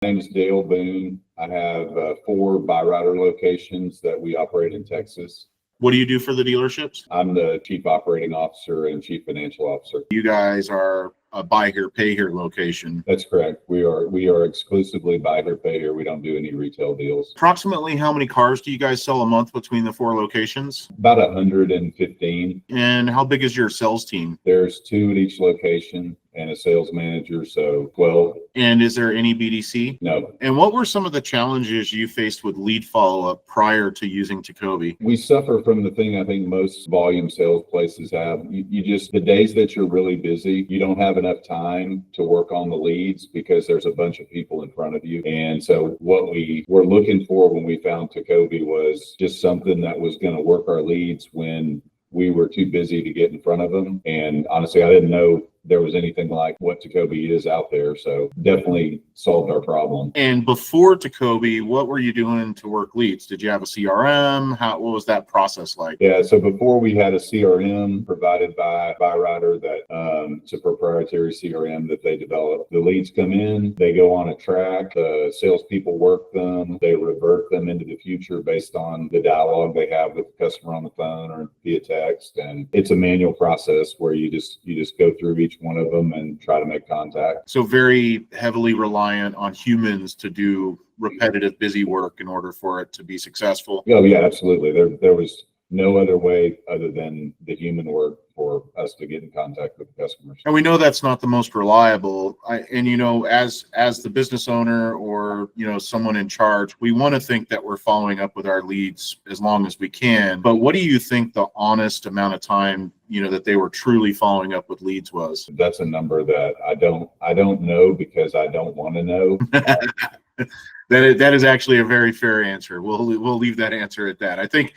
My name is Dale Boone. I have 4 Byrider locations that we operate in Texas. What do you do for the dealerships? I'm the Chief Operating Officer and Chief Financial Officer. You guys are a buy here, pay here location. That's correct. We are exclusively buy here, pay here. We don't do any retail deals. Approximately how many cars do you guys sell a month between the 4 locations? About 115. And how big is your sales team? There's 2 at each location and a sales manager, so 12. And is there any BDC? No. And what were some of the challenges you faced with lead follow-up prior to using TECOBI? We suffer from the thing I think most volume sales places have. You just, the days that you're really busy, you don't have enough time to work on the leads because there's a bunch of people in front of you. And so what we were looking for when we found TECOBI was just something that was going to work our leads when we were too busy to get in front of them. And honestly, I didn't know there was anything like what TECOBI is out there. So definitely solved our problem. And before TECOBI, what were you doing to work leads? Did you have a CRM? What was that process like? Yeah, so before we had a CRM provided by Byrider that it's a proprietary CRM that they developed. The leads come in, they go on a track, the salespeople work them, they revert them into the future based on the dialogue they have with the customer on the phone or via text. And it's a manual process where you just go through each one of them and try to make contact. So very heavily reliant on humans to do repetitive, busy work in order for it to be successful. Oh yeah, absolutely. There was no other way other than the human work for us to get in contact with the customers. And we know that's not the most reliable. And you know, as the business owner or, you know, someone in charge, we want to think that we're following up with our leads as long as we can. But what do you think the honest amount of time, you know, that they were truly following up with leads was? That's a number that I don't know because I don't want to know. That is actually a very fair answer. We'll leave that answer at that. I think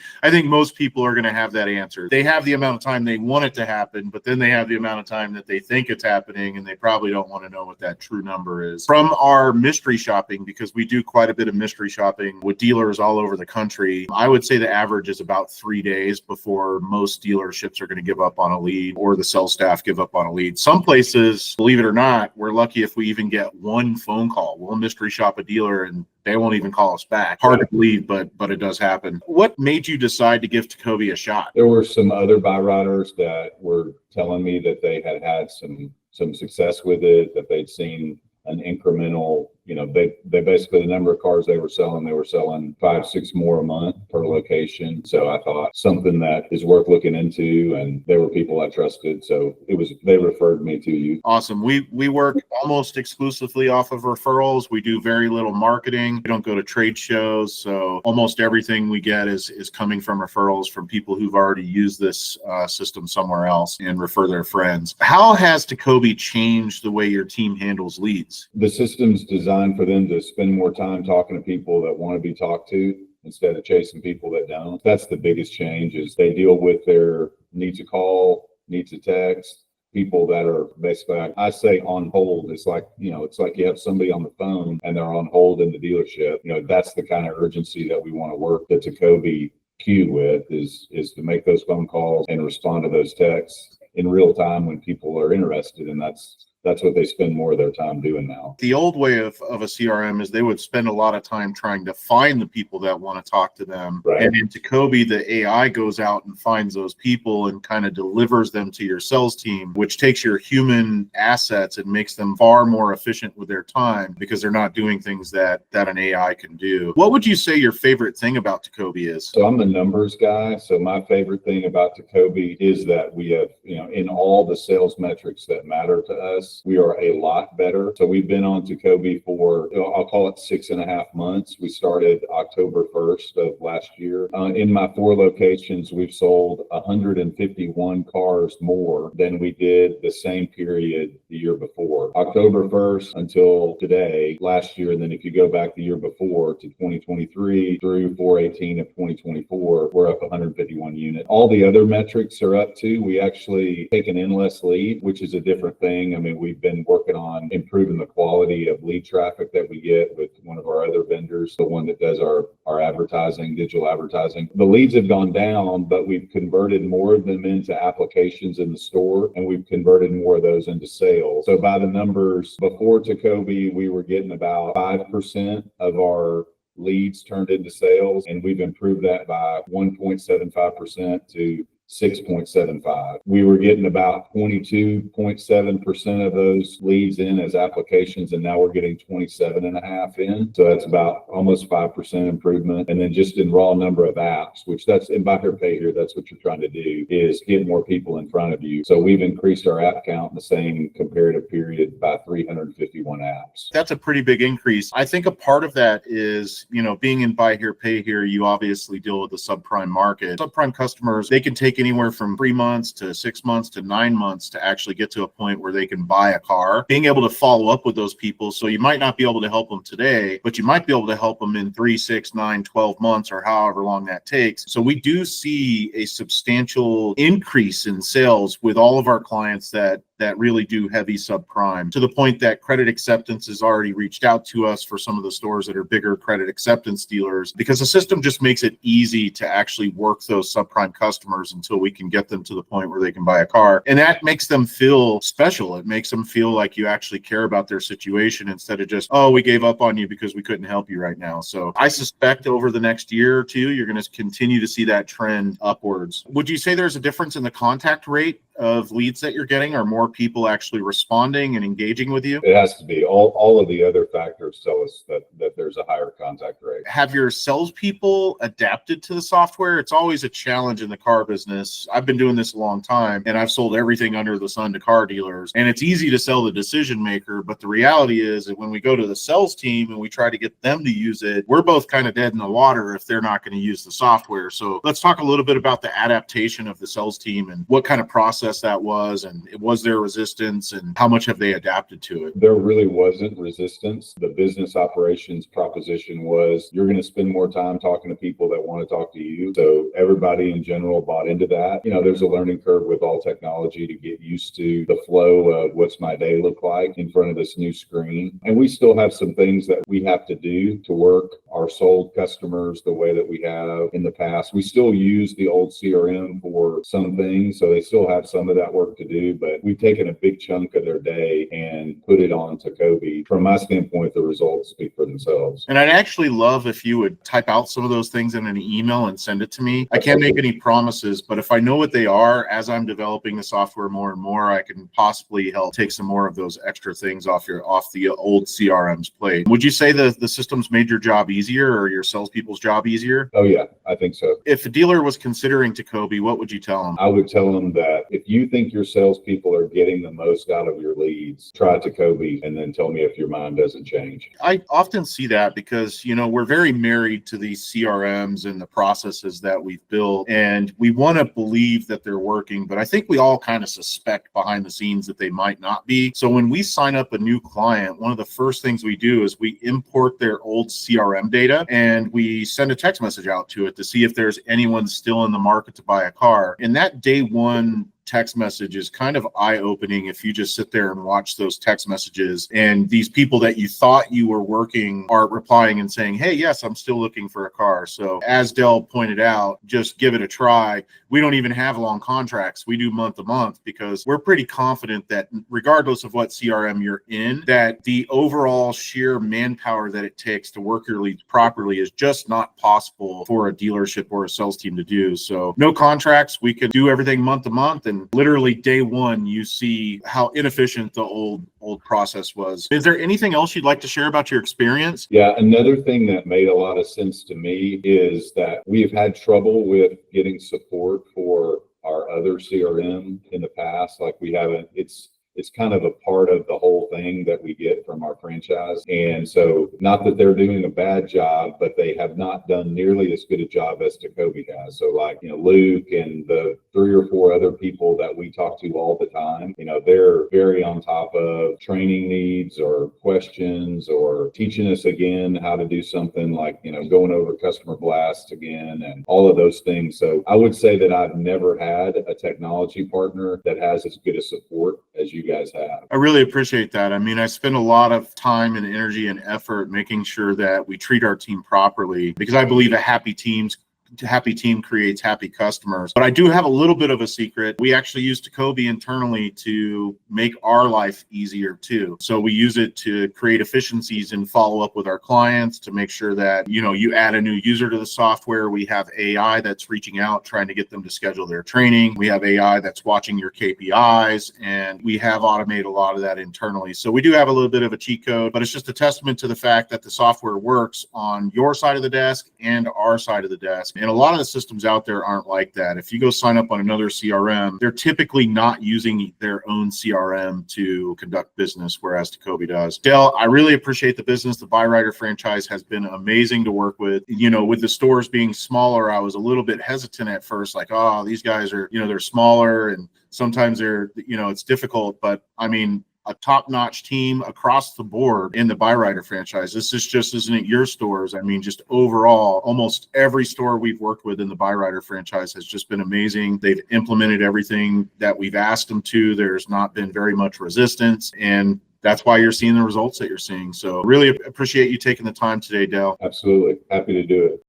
most people are going to have that answer. They have the amount of time they want it to happen, but then they have the amount of time that they think it's happening, and they probably don't want to know what that true number is. From our mystery shopping, because we do quite a bit of mystery shopping with dealers all over the country, I would say the average is about 3 days before most dealerships are going to give up on a lead or the sales staff give up on a lead. Some places, believe it or not, we're lucky if we even get one phone call. We'll mystery shop a dealer and they won't even call us back. Hard to believe, but it does happen. What made you decide to give TECOBI a shot? There were some other Byriders that were telling me that they had some success with it, that they'd seen an incremental, you know, they basically, the number of cars they were selling 5, 6 more a month per location. So I thought something that is worth looking into, and there were people I trusted. So they referred me to you. Awesome. We work almost exclusively off of referrals. We do very little marketing. We don't go to trade shows. So almost everything we get is coming from referrals from people who've already used this system somewhere else and refer their friends. How has TECOBI changed the way your team handles leads? The system's designed for them to spend more time talking to people that want to be talked to instead of chasing people that don't. That's the biggest change, is they deal with their needs to call, needs to text, people that are basically, I say on hold. It's like, you know, it's like you have somebody on the phone and they're on hold in the dealership. You know, that's the kind of urgency that we want to work the TECOBI queue with, is to make those phone calls and respond to those texts in real time when people are interested. And that's what they spend more of their time doing now. The old way of a CRM is they would spend a lot of time trying to find the people that want to talk to them. Right. And in TECOBI, the AI goes out and finds those people and kind of delivers them to your sales team, which takes your human assets and makes them far more efficient with their time because they're not doing things that an AI can do. What would you say your favorite thing about TECOBI is? So I'm the numbers guy. So my favorite thing about TECOBI is that we have, you know, in all the sales metrics that matter to us, we are a lot better. So we've been on TECOBI for, I'll call it 6.5 months. We started October 1st of last year. In my 4 locations, we've sold 151 cars more than we did the same period the year before. October 1st until today, last year, and then if you go back the year before to 2023 through 4/18 of 2024, we're up 151 units. All the other metrics are up too. We actually taken in less lead, which is a different thing. I mean, we've been working on improving the quality of lead traffic that we get with one of our other vendors, the one that does our advertising, digital advertising. The leads have gone down, but we've converted more of them into applications in the store, and we've converted more of those into sales. So by the numbers, before TECOBI, we were getting about 5% of our leads turned into sales, and we've improved that by 1.75% to 6.75. We were getting about 22.7% of those leads in as applications, and now we're getting 27.5 in. So that's about almost 5% improvement. And then just in raw number of apps, which that's in Buy Here, Pay Here, that's what you're trying to do, is get more people in front of you. So we've increased our app count in the same comparative period by 351 apps. That's a pretty big increase. I think a part of that is, being in Buy Here, Pay Here, you obviously deal with the subprime market. Subprime customers, they can take anywhere from 3 months to 6 months to 9 months to actually get to a point where they can buy a car. Being able to follow up with those people, so you might not be able to help them today, but you might be able to help them in 3, 6, 9, 12 months or however long that takes. So we do see a substantial increase in sales with all of our clients that really do heavy subprime, to the point that Credit Acceptance has already reached out to us for some of the stores that are bigger Credit Acceptance dealers, because the system just makes it easy to actually work those subprime customers until we can get them to the point where they can buy a car. And that makes them feel special. It makes them feel like you actually care about their situation, instead of just, oh, we gave up on you because we couldn't help you right now. So I suspect over the next year or two, you're going to continue to see that trend upwards. Would you say there's a difference in the contact rate of leads that you're getting? Are more people actually responding and engaging with you? It has to be. All of the other factors tell us that there's a higher contact rate. Have your salespeople adapted to the software? It's always a challenge in the car business. I've been doing this a long time, and I've sold everything under the sun to car dealers, and it's easy to sell the decision maker, but the reality is that when we go to the sales team and we try to get them to use it, we're both kind of dead in the water if they're not going to use the software. So let's talk a little bit about the adaptation of the sales team and what kind of process that was, and was there resistance, and how much have they adapted to it? There really wasn't resistance. The business operations proposition was, you're going to spend more time talking to people that want to talk to you. So everybody in general bought into that. There's a learning curve with all technology to get used to the flow of what's my day look like in front of this new screen. And we still have some things that we have to do to work our sold customers the way that we have in the past. We still use the old CRM for some things, so they still have some of that work to do, but we've taken a big chunk of their day and put it on TECOBI. From my standpoint, the results speak for themselves. And I'd actually love if you would type out some of those things in an email and send it to me. I can't make any promises, but if I know what they are, as I'm developing the software more and more, I can possibly help take some more of those extra things off the old CRM's plate. Would you say the system's made your job easier, or your salespeople's job easier? Oh yeah, I think so. If a dealer was considering TECOBI, what would you tell them? I would tell them that if you think your salespeople are getting the most out of your leads, try TECOBI and then tell me if your mind doesn't change. I often see that because, we're very married to these CRMs and the processes that we've built, and we want to believe that they're working, but I think we all kind of suspect behind the scenes that they might not be. So when we sign up a new client, one of the first things we do is we import their old CRM data, and we send a text message out to it to see if there's anyone still in the market to buy a car. And that day one text message is kind of eye-opening if you just sit there and watch those text messages, and these people that you thought you were working are replying and saying, hey, yes, I'm still looking for a car. So as Dell pointed out, just give it a try. We don't even have long contracts. We do month to month, because we're pretty confident that regardless of what CRM you're in, that the overall sheer manpower that it takes to work your leads properly is just not possible for a dealership or a sales team to do. So no contracts. We can do everything month to month, and literally day one, you see how inefficient the old process was. Is there anything else you'd like to share about your experience? Yeah, another thing that made a lot of sense to me is that we've had trouble with getting support for our other CRM in the past. Like we haven't, it's kind of a part of the whole thing that we get from our franchise. And so not that they're doing a bad job, but they have not done nearly as good a job as TECOBI has. So like, Luke and the 3 or 4 other people that we talk to all the time, they're very on top of training needs or questions, or teaching us again how to do something like, going over customer blasts again and all of those things. So I would say that I've never had a technology partner that has as good a support as you guys have. I really appreciate that. I mean, I spend a lot of time and energy and effort making sure that we treat our team properly, because I believe a happy team creates happy customers. But I do have a little bit of a secret. We actually use TECOBI internally to make our life easier too. So we use it to create efficiencies and follow up with our clients to make sure that, you add a new user to the software. We have AI that's reaching out, trying to get them to schedule their training. We have AI that's watching your KPIs, and we have automated a lot of that internally. So we do have a little bit of a cheat code, but it's just a testament to the fact that the software works on your side of the desk and our side of the desk. And a lot of the systems out there aren't like that. If you go sign up on another CRM, they're typically not using their own CRM to conduct business, whereas TECOBI does. Dale, I really appreciate the business. The Byrider franchise has been amazing to work with. With the stores being smaller, I was a little bit hesitant at first, like, oh, these guys are, they're smaller and sometimes they're, it's difficult. But I mean, a top-notch team across the board in the Byrider franchise. This isn't it your stores. I mean, just overall, almost every store we've worked with in the Byrider franchise has just been amazing. They've implemented everything that we've asked them to. There's not been very much resistance, and that's why you're seeing the results that you're seeing. So really appreciate you taking the time today, Dale. Absolutely. Happy to do it.